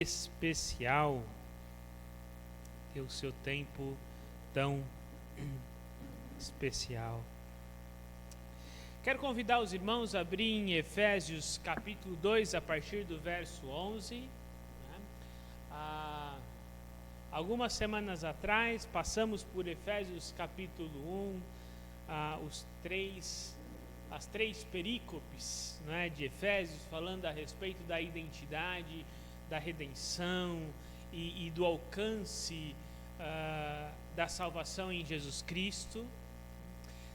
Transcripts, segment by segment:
especial ter o seu tempo tão especial. Quero convidar os irmãos a abrir em Efésios capítulo 2 a partir do verso 11. Algumas semanas atrás passamos por Efésios capítulo 1, as três perícopes, de Efésios, falando a respeito da identidade, da redenção e do alcance da salvação em Jesus Cristo.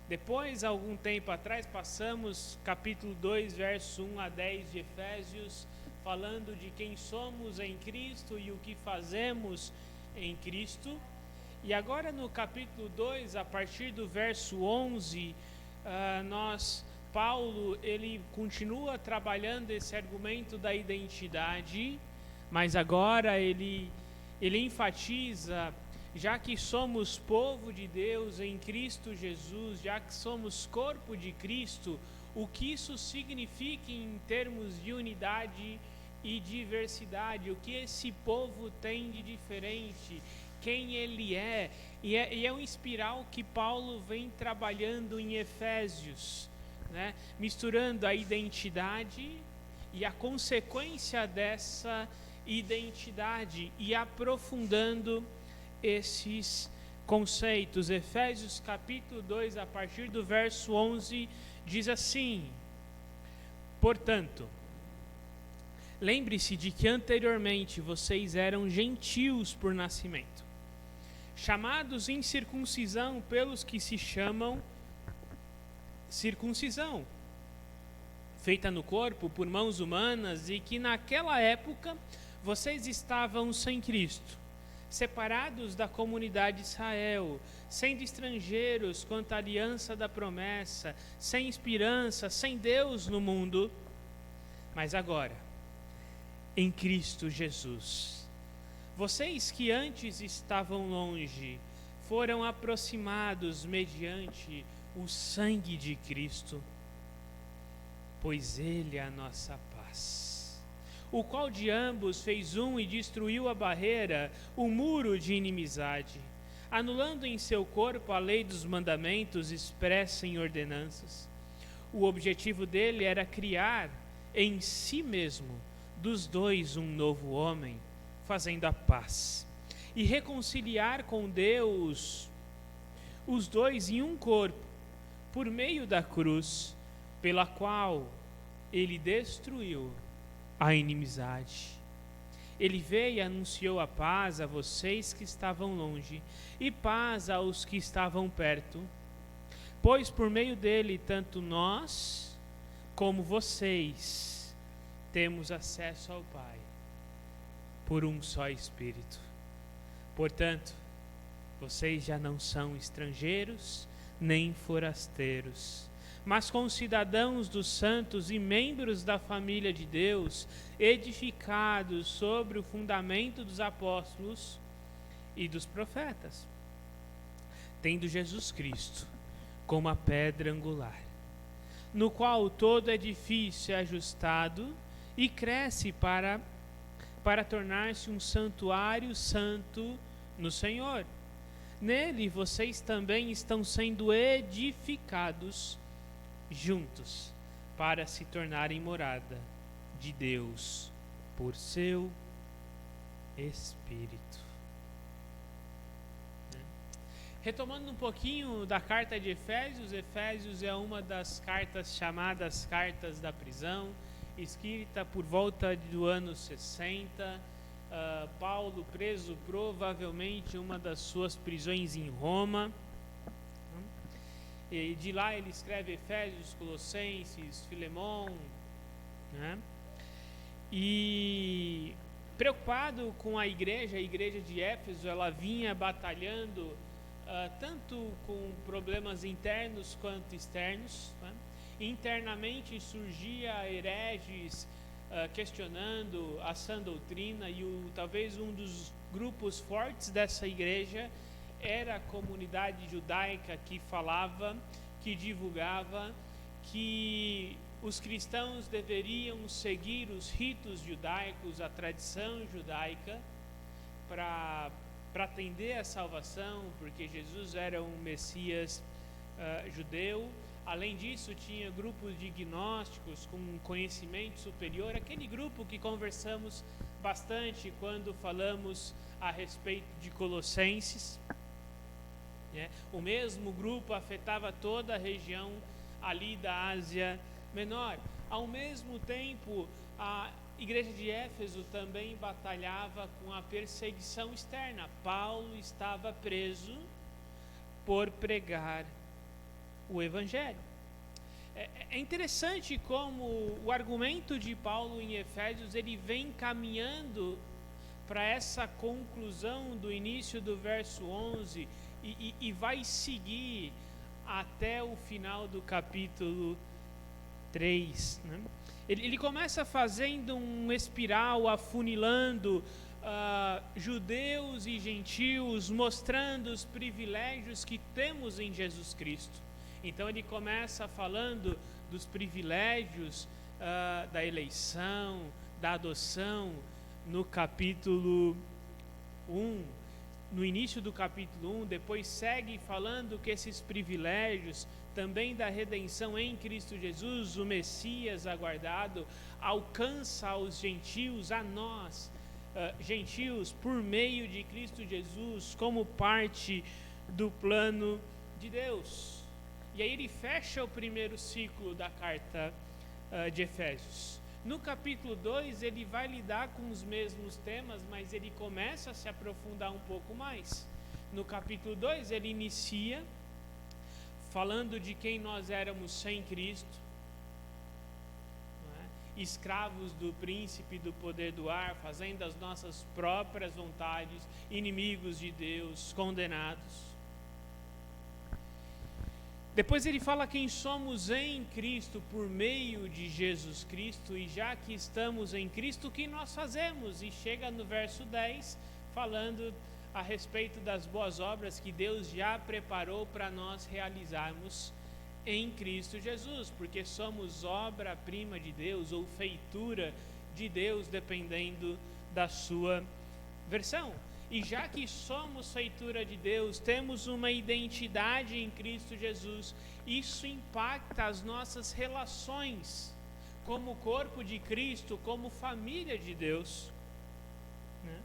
Depois, algum tempo atrás, passamos capítulo 2, verso 1 a 10 de Efésios, falando de quem somos em Cristo e o que fazemos em Cristo. E agora no capítulo 2, a partir do verso 11, Paulo, ele continua trabalhando esse argumento da identidade, mas agora ele enfatiza, já que somos povo de Deus em Cristo Jesus, já que somos corpo de Cristo, o que isso significa em termos de unidade e diversidade, o que esse povo tem de diferente, quem ele é. E é um espiral que Paulo vem trabalhando em Efésios, misturando a identidade e a consequência dessa identidade e aprofundando esses conceitos. Efésios capítulo 2, a partir do verso 11, diz assim: portanto, lembre-se de que anteriormente vocês eram gentios por nascimento, chamados incircuncisão pelos que se chamam circuncisão, feita no corpo por mãos humanas, e que naquela época vocês estavam sem Cristo, separados da comunidade de Israel, sendo estrangeiros quanto à aliança da promessa, sem esperança, sem Deus no mundo. Mas agora, em Cristo Jesus, vocês que antes estavam longe, foram aproximados mediante o sangue de Cristo, pois Ele é a nossa paz, o qual de ambos fez um e destruiu a barreira, o muro de inimizade, anulando em seu corpo a lei dos mandamentos expressa em ordenanças. O objetivo dele era criar em si mesmo dos dois um novo homem, fazendo a paz, e reconciliar com Deus os dois em um corpo, por meio da cruz, pela qual ele destruiu a inimizade. Ele veio e anunciou a paz a vocês que estavam longe, e paz aos que estavam perto, pois por meio dele tanto nós como vocês temos acesso ao Pai por um só Espírito. Portanto, vocês já não são estrangeiros nem forasteiros, mas concidadãos dos santos e membros da família de Deus, edificados sobre o fundamento dos apóstolos e dos profetas, tendo Jesus Cristo como a pedra angular, no qual todo edifício é ajustado e cresce para tornar-se um santuário santo no Senhor. Nele vocês também estão sendo edificados juntos para se tornarem morada de Deus por seu Espírito. Retomando um pouquinho da carta de Efésios, Efésios é uma das cartas chamadas cartas da prisão, escrita por volta do ano 60. Paulo preso provavelmente em uma das suas prisões em Roma, e de lá ele escreve Efésios, Colossenses, Filemon, e preocupado com a igreja de Éfeso, ela vinha batalhando tanto com problemas internos quanto externos. Internamente surgia hereges questionando a sã doutrina, e talvez um dos grupos fortes dessa igreja era a comunidade judaica que falava, que divulgava que os cristãos deveriam seguir os ritos judaicos, a tradição judaica, para atender à salvação, porque Jesus era um Messias judeu. Além disso, tinha grupos de gnósticos com conhecimento superior, aquele grupo que conversamos bastante quando falamos a respeito de Colossenses. O mesmo grupo afetava toda a região ali da Ásia Menor. Ao mesmo tempo, a igreja de Éfeso também batalhava com a perseguição externa. Paulo estava preso por pregar o Evangelho. É interessante como o argumento de Paulo em Efésios, ele vem caminhando para essa conclusão do início do verso 11 e vai seguir até o final do capítulo 3. Né? Ele começa fazendo um espiral, afunilando judeus e gentios, mostrando os privilégios que temos em Jesus Cristo. Então ele começa falando dos privilégios da eleição, da adoção, no capítulo 1. No início do capítulo 1, depois segue falando que esses privilégios, também da redenção em Cristo Jesus, o Messias aguardado, alcança aos gentios, a nós, gentios, por meio de Cristo Jesus, como parte do plano de Deus. E aí ele fecha o primeiro ciclo da carta de Efésios. No capítulo 2 ele vai lidar com os mesmos temas, mas ele começa a se aprofundar um pouco mais. No capítulo 2 ele inicia falando de quem nós éramos sem Cristo, escravos do príncipe do poder do ar, fazendo as nossas próprias vontades, inimigos de Deus, condenados. Depois ele fala quem somos em Cristo por meio de Jesus Cristo, e já que estamos em Cristo, o que nós fazemos? E chega no verso 10 falando a respeito das boas obras que Deus já preparou para nós realizarmos em Cristo Jesus, porque somos obra-prima de Deus ou feitura de Deus, dependendo da sua versão. E já que somos feitura de Deus, temos uma identidade em Cristo Jesus, isso impacta as nossas relações como corpo de Cristo, como família de Deus, né?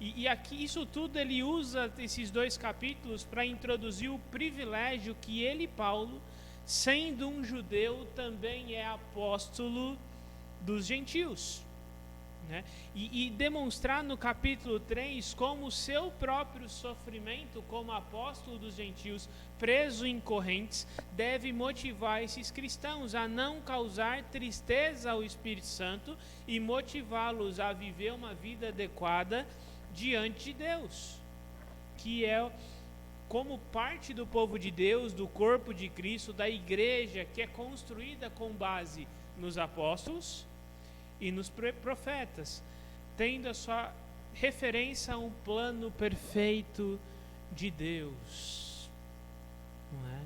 E aqui isso tudo ele usa esses 2 capítulos para introduzir o privilégio que ele, Paulo, sendo um judeu, também é apóstolo dos gentios. Né? E demonstrar no capítulo 3 como o seu próprio sofrimento como apóstolo dos gentios, preso em correntes, deve motivar esses cristãos a não causar tristeza ao Espírito Santo e motivá-los a viver uma vida adequada diante de Deus, que é como parte do povo de Deus, do corpo de Cristo, da igreja, que é construída com base nos apóstolos e nos profetas, tendo a sua referência a um plano perfeito de Deus, não é?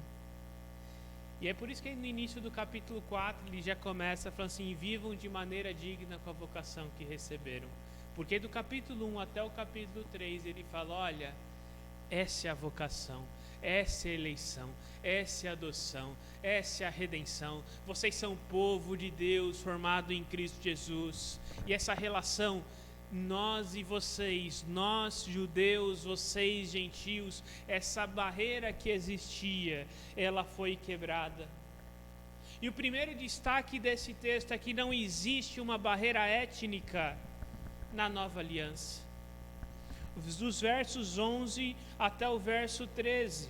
E é por isso que no início do capítulo 4 ele já começa falando assim: vivam de maneira digna com a vocação que receberam, porque do capítulo 1 até o capítulo 3 ele fala: olha, essa é a vocação, essa é a eleição, essa é a adoção, essa é a redenção. Vocês são povo de Deus formado em Cristo Jesus. E essa relação, nós e vocês, nós judeus, vocês gentios, essa barreira que existia, ela foi quebrada. E o primeiro destaque desse texto é que não existe uma barreira étnica na nova aliança. Dos versos 11 até o verso 13.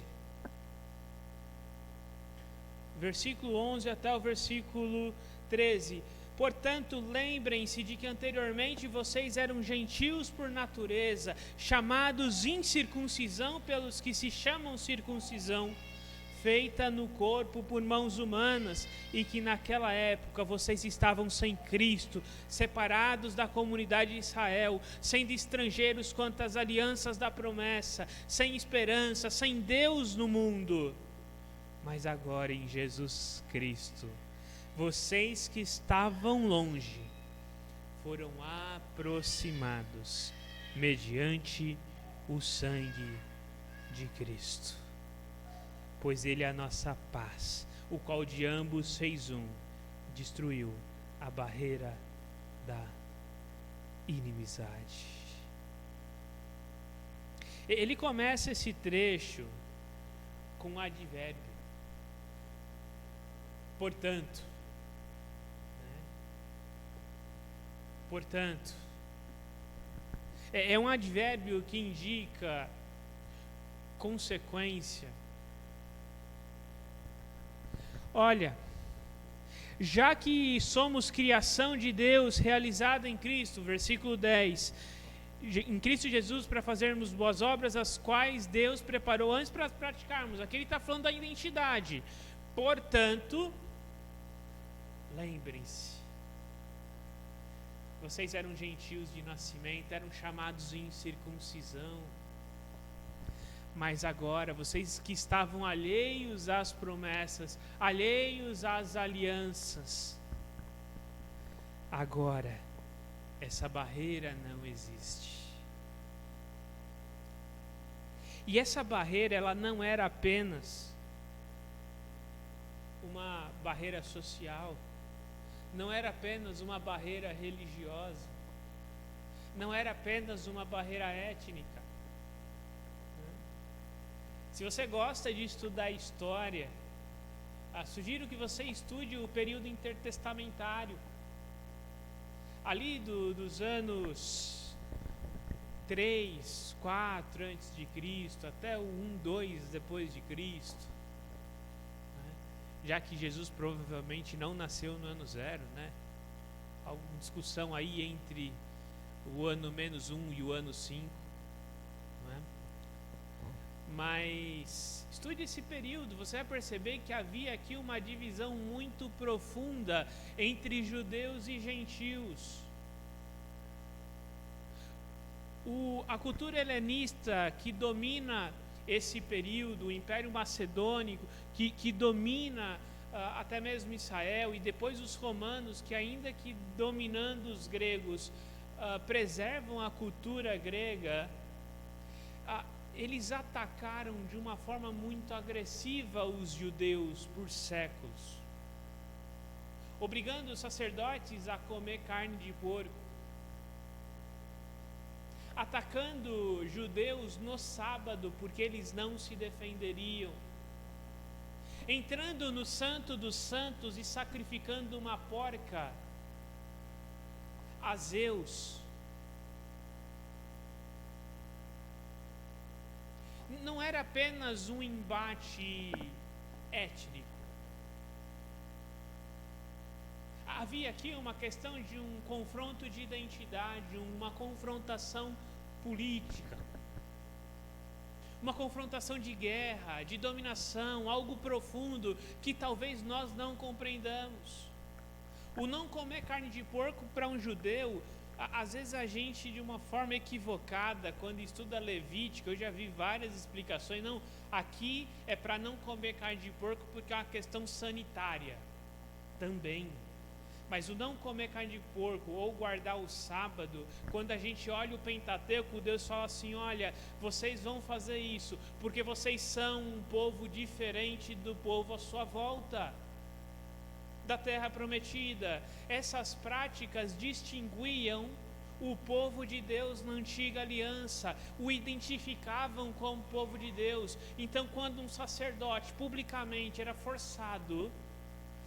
Versículo 11 até o versículo 13. Portanto, lembrem-se de que anteriormente vocês eram gentios por natureza, chamados incircuncisão pelos que se chamam circuncisão, feita no corpo por mãos humanas, e que naquela época vocês estavam sem Cristo, separados da comunidade de Israel, sendo estrangeiros quanto às alianças da promessa, sem esperança, sem Deus no mundo. Mas agora em Jesus Cristo, vocês que estavam longe foram aproximados mediante o sangue de Cristo. Pois ele é a nossa paz, o qual de ambos fez um, destruiu a barreira da inimizade. Ele começa esse trecho com um advérbio. Portanto. Portanto. É um advérbio que indica consequência. Olha, já que somos criação de Deus realizada em Cristo, versículo 10, em Cristo Jesus para fazermos boas obras, as quais Deus preparou antes para praticarmos. Aqui ele está falando da identidade. Portanto, lembrem-se, vocês eram gentios de nascimento, eram chamados em circuncisão, mas agora, vocês que estavam alheios às promessas, alheios às alianças, agora, essa barreira não existe. E essa barreira, ela não era apenas uma barreira social, não era apenas uma barreira religiosa, não era apenas uma barreira étnica. Se você gosta de estudar história, sugiro que você estude o período intertestamentário. Ali dos anos 3, 4 antes de Cristo, até o 1, 2 depois de Cristo. Já que Jesus provavelmente não nasceu no ano 0, né? Há uma discussão aí entre o ano -1 e o ano 5. Mas estude esse período, você vai perceber que havia aqui uma divisão muito profunda entre judeus e gentios. A cultura helenista que domina esse período, o Império Macedônico, que domina até mesmo Israel, e depois os romanos, que ainda que dominando os gregos, preservam a cultura grega, eles atacaram de uma forma muito agressiva os judeus por séculos, obrigando os sacerdotes a comer carne de porco, atacando judeus no sábado porque eles não se defenderiam, entrando no Santo dos Santos e sacrificando uma porca a Zeus. Não era apenas um embate étnico. Havia aqui uma questão de um confronto de identidade, uma confrontação política, uma confrontação de guerra, de dominação, algo profundo que talvez nós não compreendamos. O não comer carne de porco para um judeu, às vezes a gente, de uma forma equivocada, quando estuda Levítico, eu já vi várias explicações, não, aqui é para não comer carne de porco porque é uma questão sanitária também. Mas o não comer carne de porco ou guardar o sábado, quando a gente olha o Pentateuco, Deus fala assim, olha, vocês vão fazer isso porque vocês são um povo diferente do povo à sua volta, da terra prometida. Essas práticas distinguiam o povo de Deus na antiga aliança, o identificavam como povo de Deus. Então, quando um sacerdote publicamente era forçado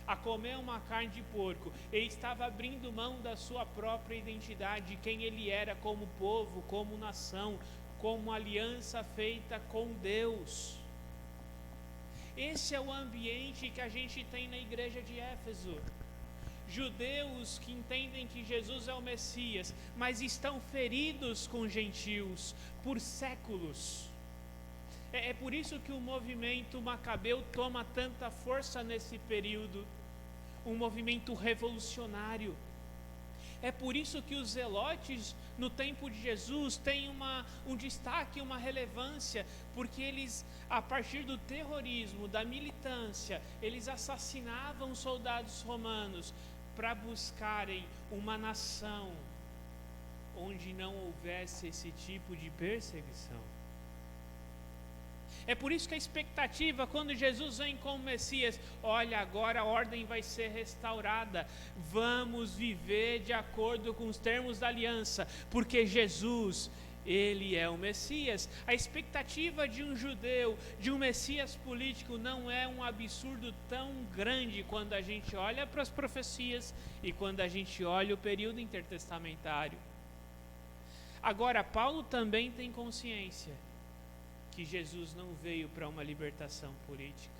a comer uma carne de porco, ele estava abrindo mão da sua própria identidade, de quem ele era como povo, como nação, como aliança feita com Deus. Esse é o ambiente que a gente tem na igreja de Éfeso. Judeus que entendem que Jesus é o Messias, mas estão feridos com gentios por séculos. É por isso que o movimento macabeu toma tanta força nesse período, um movimento revolucionário. É por isso que os zelotes no tempo de Jesus têm um destaque, uma relevância, porque eles, a partir do terrorismo, da militância, eles assassinavam soldados romanos para buscarem uma nação onde não houvesse esse tipo de perseguição. É por isso que a expectativa, quando Jesus vem como Messias, olha, agora a ordem vai ser restaurada, vamos viver de acordo com os termos da aliança, porque Jesus, ele é o Messias. A expectativa de um judeu, de um Messias político, não é um absurdo tão grande quando a gente olha para as profecias e quando a gente olha o período intertestamentário. Agora, Paulo também tem consciência que Jesus não veio para uma libertação política,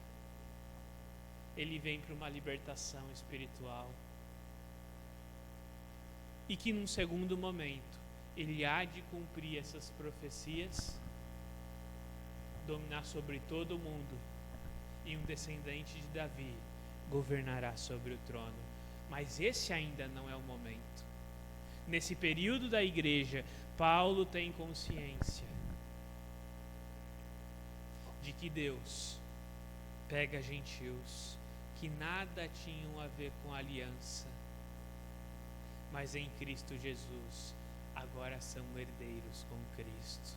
ele vem para uma libertação espiritual, e que num segundo momento ele há de cumprir essas profecias, dominar sobre todo o mundo, e um descendente de Davi governará sobre o trono. Mas esse ainda não é o momento. Nesse período da igreja, Paulo tem consciência de que Deus pega gentios que nada tinham a ver com a aliança, mas em Cristo Jesus agora são herdeiros com Cristo,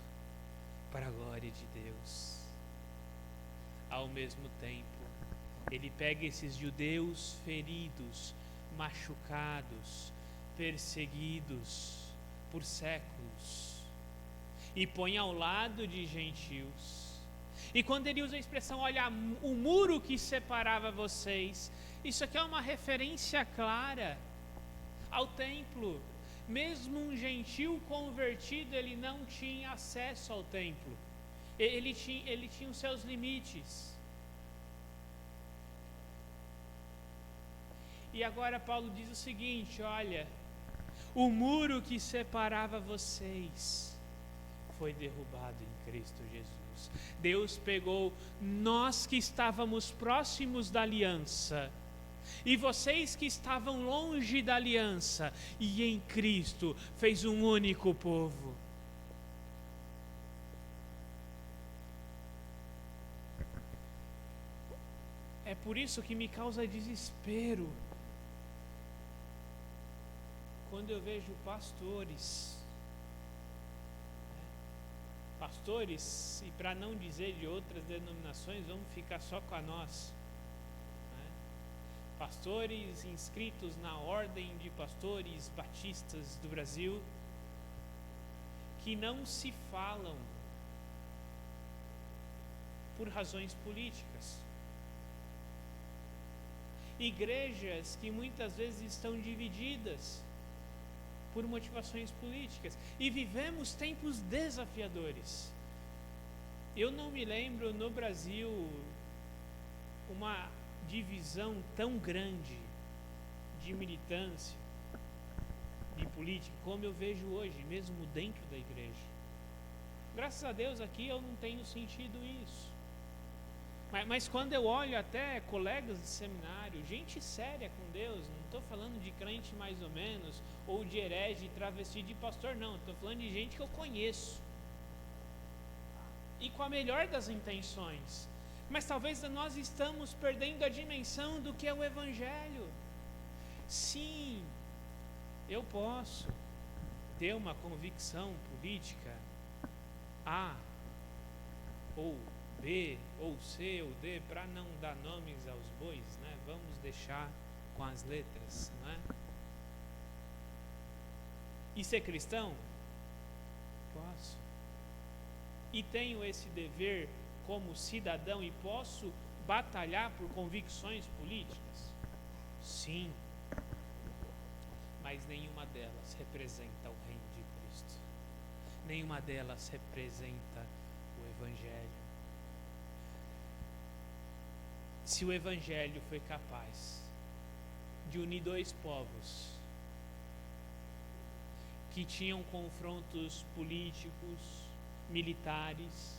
para a glória de Deus. Ao mesmo tempo, ele pega esses judeus feridos, machucados, perseguidos por séculos, e põe ao lado de gentios. E quando ele usa a expressão, olha, o muro que separava vocês, isso aqui é uma referência clara ao templo. Mesmo um gentil convertido, ele não tinha acesso ao templo. Ele tinha os seus limites. E agora Paulo diz o seguinte, olha, o muro que separava vocês foi derrubado em Cristo Jesus. Deus pegou nós que estávamos próximos da aliança e vocês que estavam longe da aliança, e em Cristo fez um único povo. É por isso que me causa desespero quando eu vejo pastores, e para não dizer de outras denominações, vamos ficar só com a nossa, pastores inscritos na Ordem de Pastores Batistas do Brasil, que não se falam por razões políticas. Igrejas que muitas vezes estão divididas por motivações políticas, e vivemos tempos desafiadores. Eu não me lembro no Brasil uma divisão tão grande de militância, de política, como eu vejo hoje, mesmo dentro da igreja. Graças a Deus aqui eu não tenho sentido isso. Mas quando eu olho até colegas de seminário, gente séria com Deus, não estou falando de crente mais ou menos, ou de herege, travesti de pastor, não, estou falando de gente que eu conheço, e com a melhor das intenções, mas talvez nós estamos perdendo a dimensão do que é o Evangelho. Sim, eu posso ter uma convicção política A, ou B, ou C, ou D, para não dar nomes aos bois, né? Vamos deixar com as letras, não é? E ser cristão? Posso. E tenho esse dever como cidadão e posso batalhar por convicções políticas? Sim. Mas nenhuma delas representa o reino de Cristo. Nenhuma delas representa o Evangelho. Se o Evangelho foi capaz de unir dois povos que tinham confrontos políticos, militares,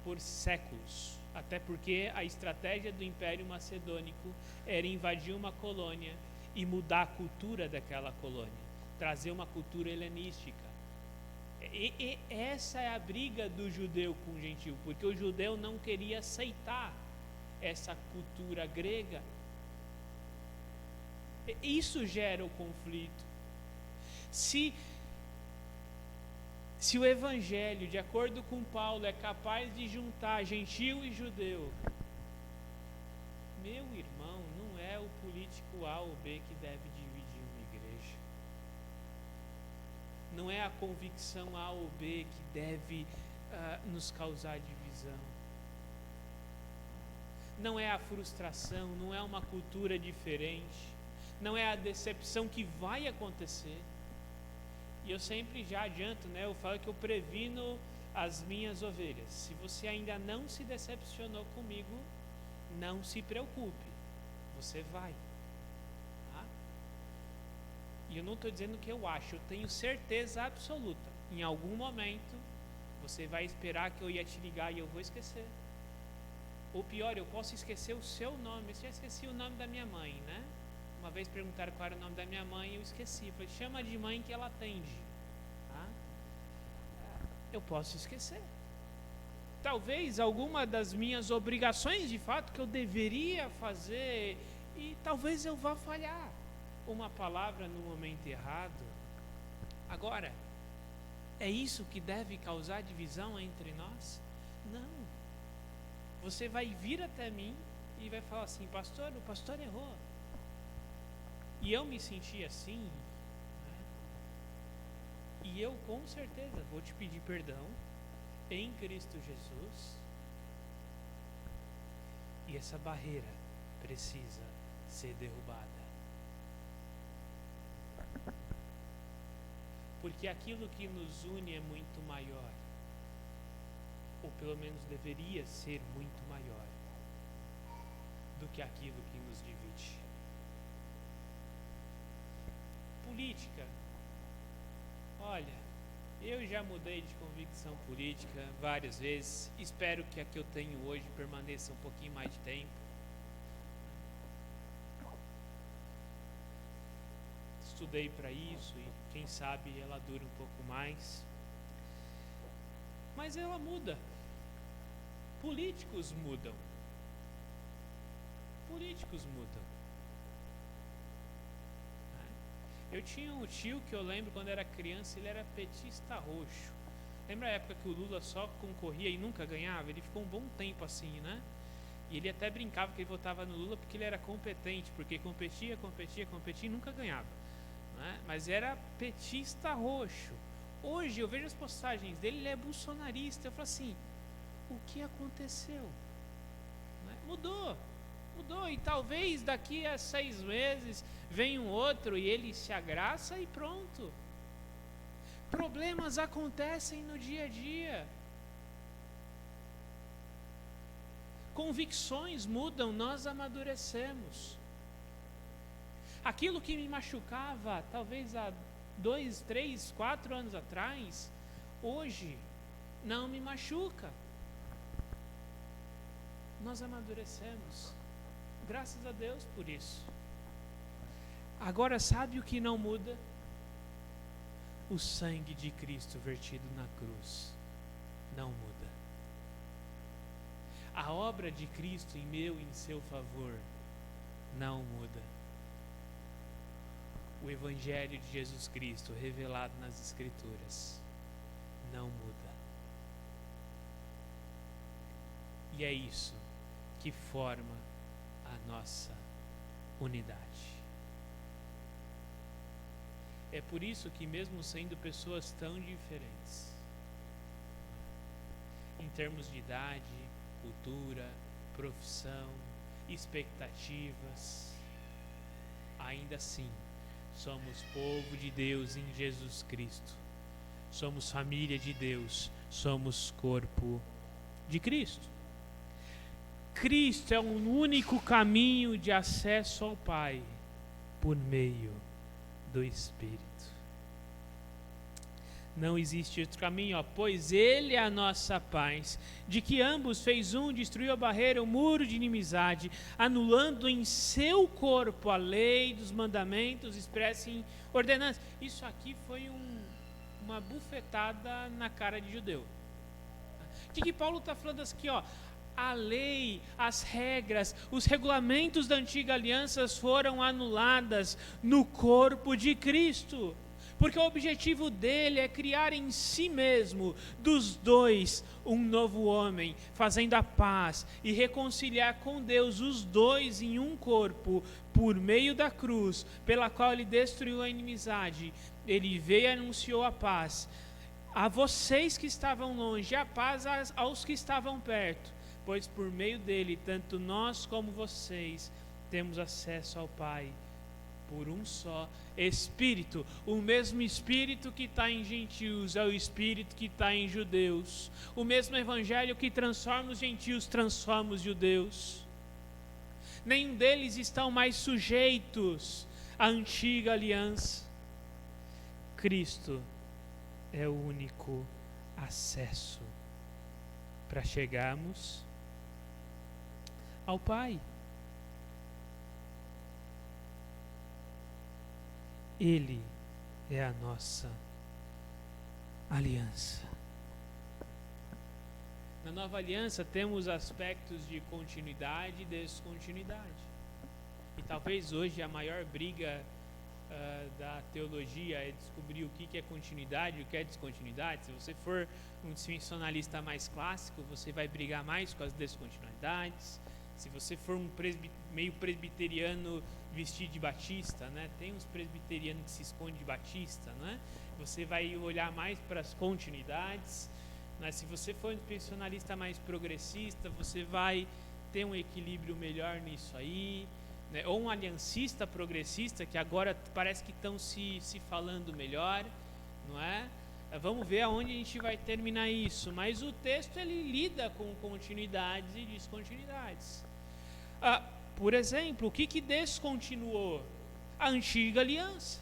por séculos, até porque a estratégia do Império Macedônico era invadir uma colônia e mudar a cultura daquela colônia, trazer uma cultura helenística. E essa é a briga do judeu com o gentio, porque o judeu não queria aceitar essa cultura grega. Isso gera o conflito. Se o evangelho, de acordo com Paulo, é capaz de juntar gentio e judeu, meu irmão, não é o político A ou B que deve dividir uma igreja. Não é a convicção A ou B que deve nos causar divisão. Não é a frustração, não é uma cultura diferente, não é a decepção que vai acontecer. E eu sempre já adianto, né? Eu falo que eu previno as minhas ovelhas. Se você ainda não se decepcionou comigo, não se preocupe, você vai. Tá? E eu não estou dizendo o que eu acho, eu tenho certeza absoluta. Em algum momento, você vai esperar que eu ia te ligar e eu vou esquecer. Ou pior, eu posso esquecer o seu nome. Eu já esqueci o nome da minha mãe, né? Uma vez perguntaram qual era o nome da minha mãe e eu esqueci. Eu falei, chama de mãe que ela atende. Tá? Eu posso esquecer. Talvez alguma das minhas obrigações de fato que eu deveria fazer, e talvez eu vá falhar uma palavra no momento errado. Agora, é isso que deve causar divisão entre nós? Não. Você vai vir até mim e vai falar assim, pastor, o pastor errou. E eu me senti assim, né? E eu com certeza vou te pedir perdão em Cristo Jesus. E essa barreira precisa ser derrubada. Porque aquilo que nos une é muito maior. Ou pelo menos deveria ser muito maior do que aquilo que nos divide. Política. Olha, eu já mudei de convicção política várias vezes. Espero que a que eu tenho hoje permaneça um pouquinho mais de tempo. Estudei para isso e quem sabe ela dura um pouco mais. Mas ela muda. Políticos mudam. Políticos mudam. Eu tinha um tio que eu lembro quando era criança, ele era petista roxo. Lembra a época que o Lula só concorria e nunca ganhava? Ele ficou um bom tempo assim, né? E ele até brincava que ele votava no Lula porque ele era competente, porque competia e nunca ganhava, né? Mas era petista roxo. Hoje eu vejo as postagens dele, ele é bolsonarista. Eu falo assim, o que aconteceu? Né? Mudou, e talvez daqui a 6 meses venha um outro e ele se agraça e pronto. Problemas acontecem no dia a dia. Convicções mudam, nós amadurecemos. Aquilo que me machucava, talvez há 2, 3, 4 anos atrás, hoje não me machuca. Nós amadurecemos. Graças a Deus por isso. Agora, sabe o que não muda? O sangue de Cristo vertido na cruz não muda. A obra de Cristo em meu e em seu favor não muda. O Evangelho de Jesus Cristo revelado nas Escrituras não muda. E é isso que forma a nossa unidade. É por isso que, mesmo sendo pessoas tão diferentes, em termos de idade, cultura, profissão, expectativas, ainda assim, somos povo de Deus em Jesus Cristo. Somos família de Deus, somos corpo de Cristo. Cristo é um único caminho de acesso ao Pai por meio do Espírito. Não existe outro caminho, ó, pois ele é a nossa paz, de que ambos fez um, destruiu a barreira, o muro de inimizade, anulando em seu corpo a lei dos mandamentos expressos em ordenanças. Isso aqui foi uma bufetada na cara de judeu. De que Paulo está falando aqui, ó, a lei, as regras, os regulamentos da antiga aliança foram anuladas no corpo de Cristo. Porque o objetivo dele é criar em si mesmo, dos dois, um novo homem, fazendo a paz e reconciliar com Deus os dois em um corpo, por meio da cruz, pela qual ele destruiu a inimizade. Ele veio e anunciou a paz a vocês que estavam longe, a paz aos que estavam perto, pois por meio dele, tanto nós como vocês, temos acesso ao Pai, por um só Espírito. O mesmo Espírito que está em gentios é o Espírito que está em judeus. O mesmo Evangelho que transforma os gentios, transforma os judeus. Nenhum deles estão mais sujeitos à antiga aliança. Cristo é o único acesso para chegarmos ao Pai. Ele é a nossa aliança. Na nova aliança temos aspectos de continuidade e descontinuidade. E talvez hoje a maior briga da teologia é descobrir o que é continuidade e o que é descontinuidade. Se você for um dispensacionalista mais clássico, você vai brigar mais com as descontinuidades. Se você for um meio presbiteriano vestido de batista, né? Tem uns presbiterianos que se escondem de batista, né? Você vai olhar mais para as continuidades, né? Se você for um dispensacionalista mais progressista, você vai ter um equilíbrio melhor nisso aí, né? Ou um aliancista progressista, que agora parece que estão se falando melhor, não é? Vamos ver aonde a gente vai terminar isso, mas o texto ele lida com continuidades e descontinuidades. Por exemplo, o que descontinuou? A antiga aliança.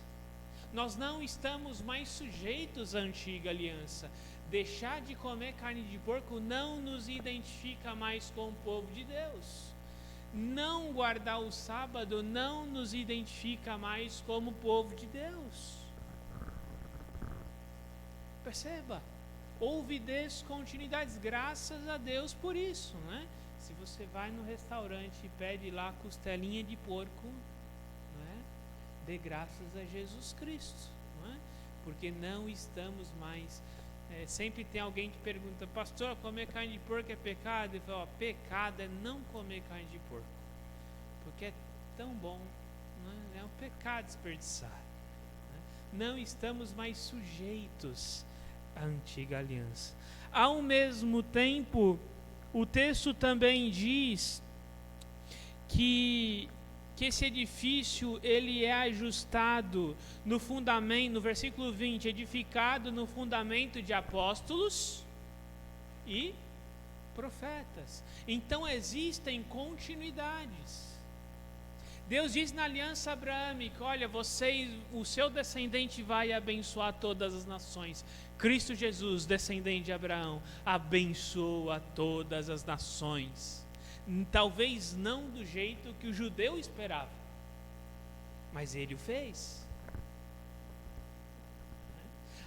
Nós não estamos mais sujeitos à antiga aliança. Deixar de comer carne de porco não nos identifica mais com o povo de Deus. Não guardar o sábado não nos identifica mais como povo de Deus. Perceba, houve descontinuidades, graças a Deus por isso, né? Se você vai no restaurante e pede lá costelinha de porco, né? Dê graças a Jesus Cristo, não é? Porque não estamos mais... sempre tem alguém que pergunta, pastor, comer carne de porco é pecado? Ele fala, pecado é não comer carne de porco, porque é tão bom, né? É um pecado desperdiçar, né? Não estamos mais sujeitos à antiga aliança. Ao mesmo tempo, o texto também diz que esse edifício ele é ajustado no fundamento, no versículo 20, edificado no fundamento de apóstolos e profetas. Então existem continuidades. Deus diz na aliança abraâmica, olha, o seu descendente vai abençoar todas as nações. Cristo Jesus, descendente de Abraão, abençoa todas as nações. Talvez não do jeito que o judeu esperava, mas ele o fez.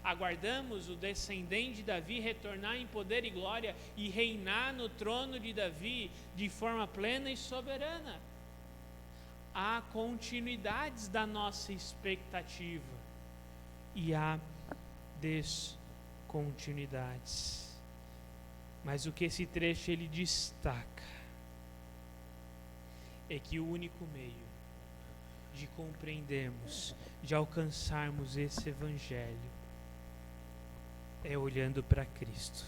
Aguardamos o descendente de Davi retornar em poder e glória e reinar no trono de Davi de forma plena e soberana. Há continuidades da nossa expectativa e há descontinuidades. Mas o que esse trecho ele destaca é que o único meio de compreendermos, de alcançarmos esse evangelho é olhando para Cristo.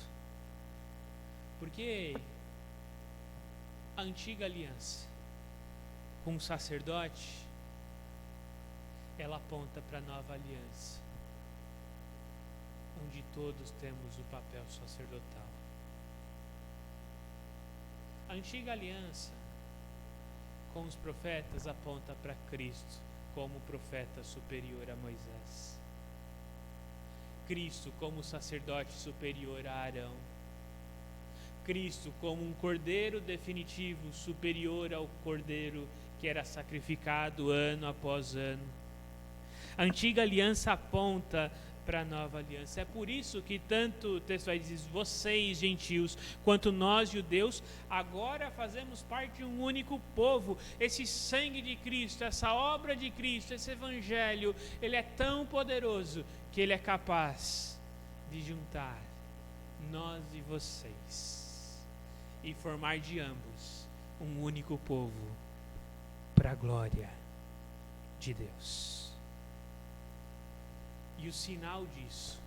Porque a antiga aliança com o sacerdote, ela aponta para a nova aliança, onde todos temos o papel sacerdotal. A antiga aliança com os profetas aponta para Cristo como profeta superior a Moisés. Cristo como sacerdote superior a Arão. Cristo como um cordeiro definitivo superior ao cordeiro que era sacrificado ano após ano. A antiga aliança aponta para a nova aliança. É por isso que tanto o texto vai dizer, vocês gentios, quanto nós judeus, agora fazemos parte de um único povo. Esse sangue de Cristo, essa obra de Cristo, esse evangelho, ele é tão poderoso que ele é capaz de juntar nós e vocês e formar de ambos um único povo para a glória de Deus. E o sinal disso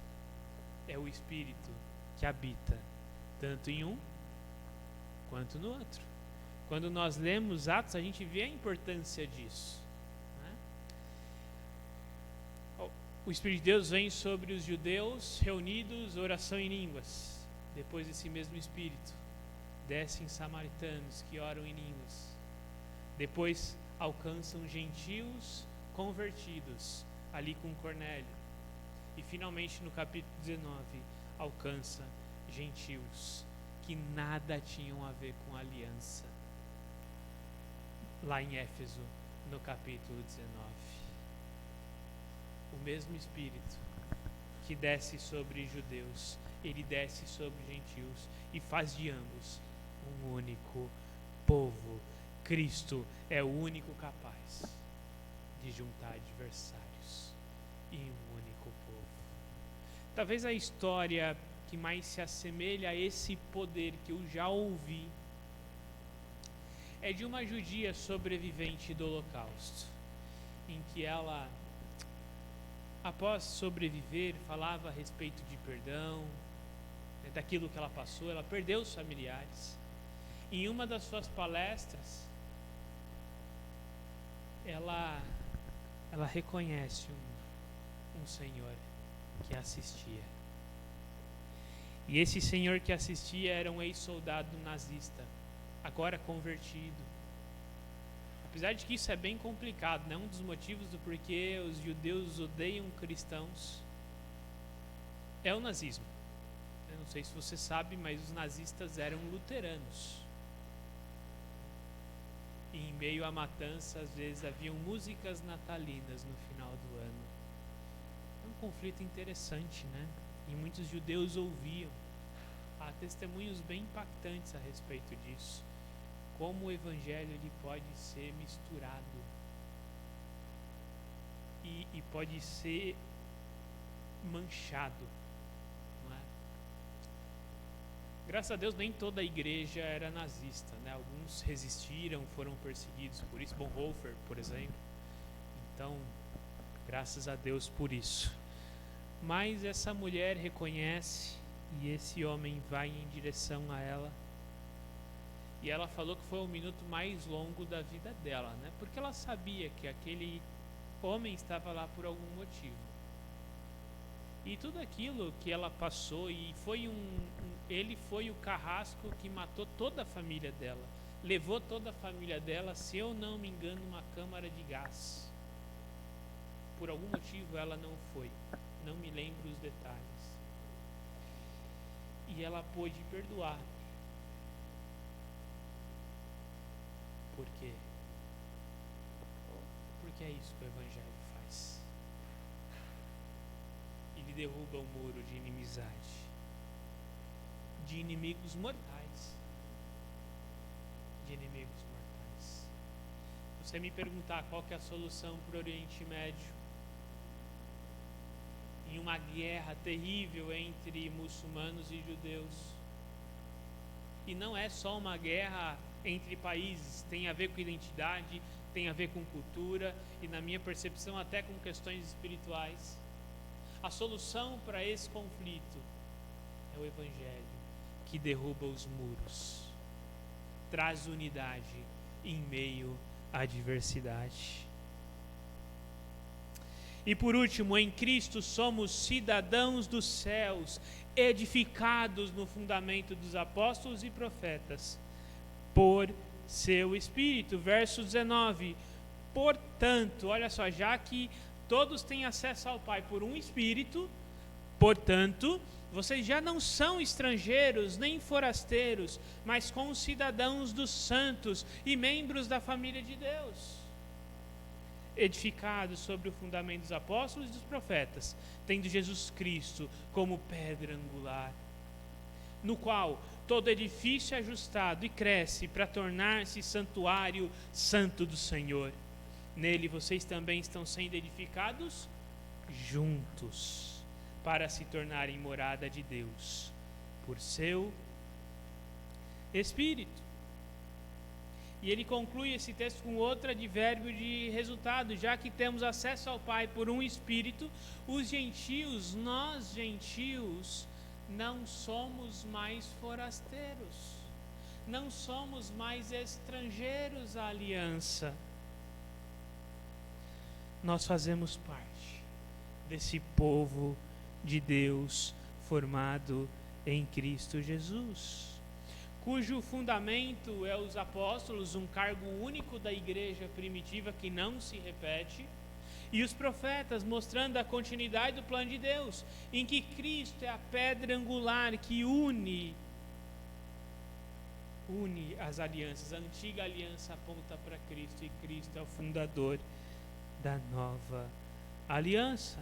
é o Espírito que habita tanto em um quanto no outro. Quando nós lemos Atos, a gente vê a importância disso, né? O Espírito de Deus vem sobre os judeus reunidos, oração em línguas. Depois esse mesmo Espírito desce em samaritanos que oram em línguas. Depois alcançam gentios convertidos ali com Cornélio. E finalmente no capítulo 19 alcança gentios que nada tinham a ver com a aliança. Lá em Éfeso, no capítulo 19. O mesmo Espírito que desce sobre judeus, ele desce sobre gentios e faz de ambos um único povo. Cristo é o único capaz de juntar adversários em um único povo. Talvez a história que mais se assemelha a esse poder que eu já ouvi é de uma judia sobrevivente do Holocausto, em que ela, após sobreviver, falava a respeito de perdão, daquilo que ela passou. Ela perdeu os familiares. Em uma das suas palestras, ela reconhece um senhor que assistia. E esse senhor que assistia era um ex-soldado nazista, agora convertido. Apesar de que isso é bem complicado, né? Um dos motivos do porquê os judeus odeiam cristãos é o nazismo. Eu não sei se você sabe, mas os nazistas eram luteranos. E em meio à matança, às vezes haviam músicas natalinas no final do ano. É um conflito interessante, né? E muitos judeus ouviam. Há testemunhos bem impactantes a respeito disso. Como o evangelho ele pode ser misturado e pode ser manchado, não é? Graças a Deus nem toda a igreja era nazista, né? Alguns resistiram, foram perseguidos por isso, Bonhoeffer, por exemplo. Então, graças a Deus por isso. Mas essa mulher reconhece e esse homem vai em direção a ela. E ela falou que foi o minuto mais longo da vida dela, né? Porque ela sabia que aquele homem estava lá por algum motivo. E tudo aquilo que ela passou, e foi ele foi o carrasco que matou toda a família dela. Levou toda a família dela, se eu não me engano, uma câmara de gás. Por algum motivo ela não foi. Não me lembro os detalhes. E ela pôde perdoar. Por quê? Porque é isso que o Evangelho faz. Ele derruba o muro de inimizade, de inimigos mortais. De inimigos mortais. Você me perguntar qual que é a solução para o Oriente Médio, em uma guerra terrível entre muçulmanos e judeus. E não é só uma guerra entre países, tem a ver com identidade, tem a ver com cultura e, na minha percepção, até com questões espirituais. A solução para esse conflito é o Evangelho, que derruba os muros, traz unidade em meio à diversidade. E por último, em Cristo somos cidadãos dos céus, edificados no fundamento dos apóstolos e profetas, por seu Espírito. Verso 19. Portanto, olha só, já que todos têm acesso ao Pai por um Espírito, Portanto, vocês já não são estrangeiros nem forasteiros, mas concidadãos dos santos e membros da família de Deus, edificados sobre o fundamento dos apóstolos e dos profetas, tendo Jesus Cristo como pedra angular, no qual todo edifício é ajustado e cresce para tornar-se santuário santo do Senhor. Nele vocês também estão sendo edificados juntos, para se tornarem morada de Deus, por seu Espírito. E ele conclui esse texto com outro advérbio de resultado: já que temos acesso ao Pai por um Espírito, os gentios, nós gentios, não somos mais forasteiros, não somos mais estrangeiros à aliança. Nós fazemos parte desse povo de Deus formado em Cristo Jesus, cujo fundamento é os apóstolos, um cargo único da igreja primitiva que não se repete, e os profetas, mostrando a continuidade do plano de Deus, em que Cristo é a pedra angular que une as alianças. A antiga aliança aponta para Cristo e Cristo é o fundador da nova aliança.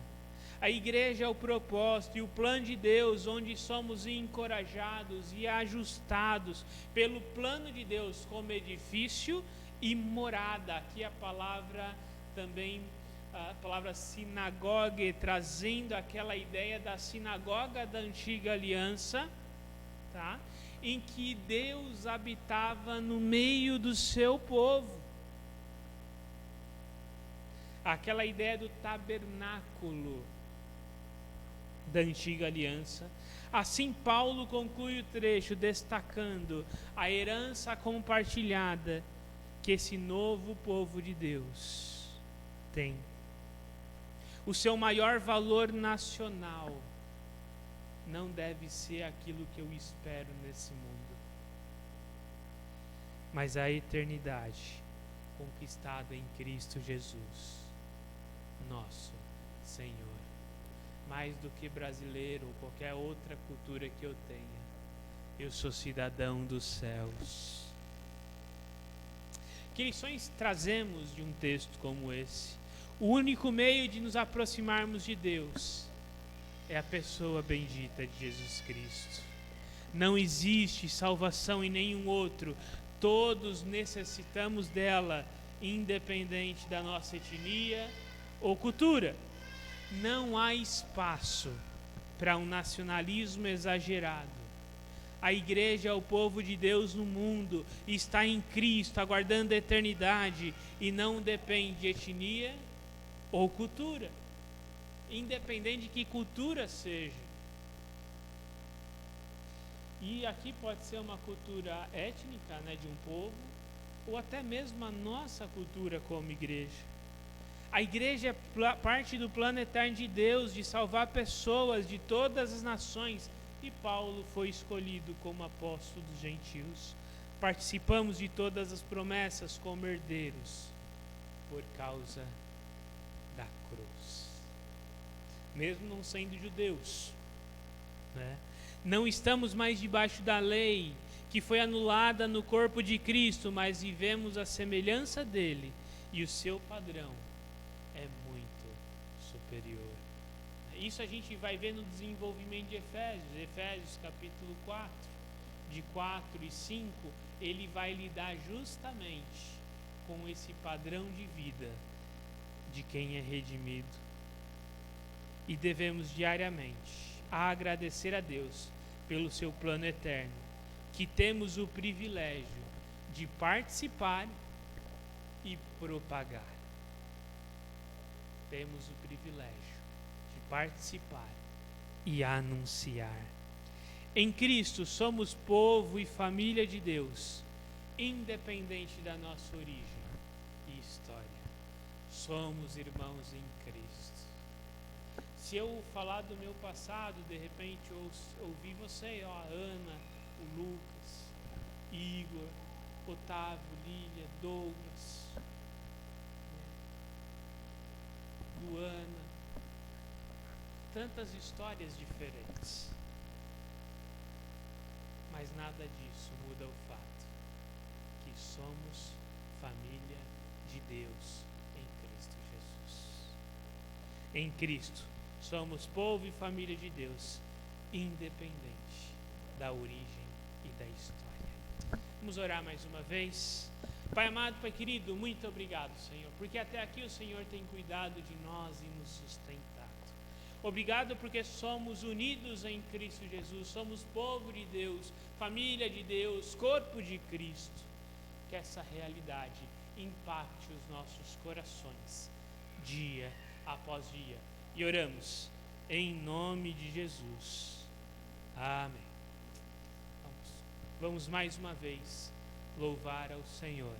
A igreja é o propósito e o plano de Deus, onde somos encorajados e ajustados pelo plano de Deus como edifício e morada. Aqui a palavra também, a palavra sinagoga, trazendo aquela ideia da sinagoga da antiga aliança, tá? Em que Deus habitava no meio do seu povo. Aquela ideia do tabernáculo da antiga aliança. Assim Paulo conclui o trecho destacando a herança compartilhada que esse novo povo de Deus tem. O seu maior valor nacional não deve ser aquilo que eu espero nesse mundo, mas a eternidade conquistada em Cristo Jesus, nosso Senhor. Mais do que brasileiro ou qualquer outra cultura que eu tenha, eu sou cidadão dos céus. Que lições trazemos de um texto como esse? O único meio de nos aproximarmos de Deus é a pessoa bendita de Jesus Cristo. Não existe salvação em nenhum outro. Todos necessitamos dela, independente da nossa etnia ou cultura. Não há espaço para um nacionalismo exagerado. A igreja é o povo de Deus no mundo, está em Cristo, aguardando a eternidade, e não depende de etnia ou cultura, independente de que cultura seja. E aqui pode ser uma cultura étnica, né, de um povo, ou até mesmo a nossa cultura como igreja. A igreja é parte do plano eterno de Deus, de salvar pessoas de todas as nações, e Paulo foi escolhido como apóstolo dos gentios. Participamos de todas as promessas como herdeiros, por causa da cruz. Mesmo não sendo judeus, né? Não estamos mais debaixo da lei, que foi anulada no corpo de Cristo, mas vivemos a semelhança dele, e o seu padrão é muito superior. Isso a gente vai ver no desenvolvimento de Efésios capítulo 4, de 4 e 5, ele vai lidar justamente com esse padrão de vida de quem é redimido. E devemos diariamente agradecer a Deus pelo seu plano eterno, que temos o privilégio de participar e propagar. Temos o privilégio de participar e anunciar. Em Cristo somos povo e família de Deus, independente da nossa origem e história. Somos irmãos em Cristo. Se eu falar do meu passado, de repente ouvir você, a Ana, o Lucas, Igor, Otávio, Lília, Douglas, Luana, tantas histórias diferentes. Mas nada disso muda o fato que somos família de Deus em Cristo Jesus. Em Cristo, somos povo e família de Deus, independente da origem e da história. Vamos orar mais uma vez. Pai amado, Pai querido, muito obrigado, Senhor, porque até aqui o Senhor tem cuidado de nós e nos sustentado. Obrigado porque somos unidos em Cristo Jesus, somos povo de Deus, família de Deus, corpo de Cristo. Que essa realidade impacte os nossos corações, dia após dia. E oramos em nome de Jesus. Amém. Vamos mais uma vez louvar ao Senhor.